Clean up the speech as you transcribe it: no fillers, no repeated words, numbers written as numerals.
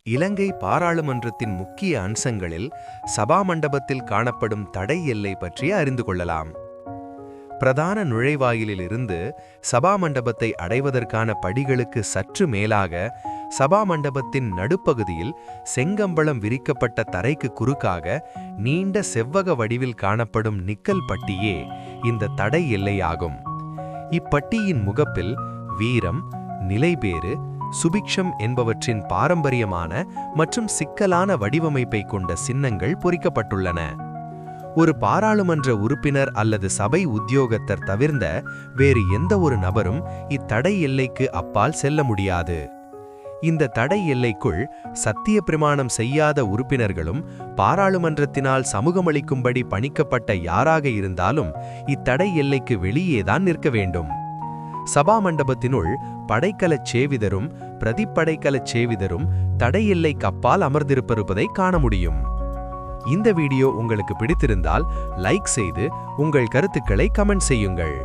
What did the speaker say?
இலங்கை பாராளுமன்றத்தின் முக்கிய அம்சங்களில் சபா மண்டபத்தில் காணப்படும் தடை எல்லை பற்றி அறிந்து கொள்ளலாம். பிரதான நுழைவாயிலில் இருந்து சபா மண்டபத்தை அடைவதற்கான படிகளுக்கு சற்று மேலாக சபா மண்டபத்தின் நடுப்பகுதியில் செங்கம்பளம் விரிக்கப்பட்ட தரைக்கு குறுக்காக நீண்ட செவ்வக வடிவில் காணப்படும் நிக்கல் பட்டியே இந்த தடை எல்லையாகும். இப்பட்டியின் முகப்பில் வீரம், நிலைபேறு, சுபிக்ஷம் என்பவற்றின் பாரம்பரியமான மற்றும் சிக்கலான வடிவமைப்பை கொண்ட சின்னங்கள் பொறிக்கப்பட்டுள்ளன. ஒரு பாராளுமன்ற உறுப்பினர் அல்லது சபை உத்தியோகத்தர் தவிர்ந்த வேறு எந்த ஒரு நபரும் இத்தடை எல்லைக்கு அப்பால் செல்ல முடியாது. இந்த தடை எல்லைக்குள் சத்திய பிரமாணம் செய்யாத உறுப்பினர்களும் பாராளுமன்றத்தினால் சமூகமளிக்கும்படி பணிக்கப்பட்ட யாராக இருந்தாலும் இத்தடை எல்லைக்கு வெளியேதான் நிற்க வேண்டும். சபா மண்டபத்தினுள் படைக்கலச் சேவிதரும் பிரதிப்படைக்கலச் சேவிதரும் தடை எல்லைக்கு அப்பால் அமர்ந்திருப்பதை காண முடியும். இந்த வீடியோ உங்களுக்கு பிடித்திருந்தால் லைக் செய்து உங்கள் கருத்துக்களை கமெண்ட் செய்யுங்கள்.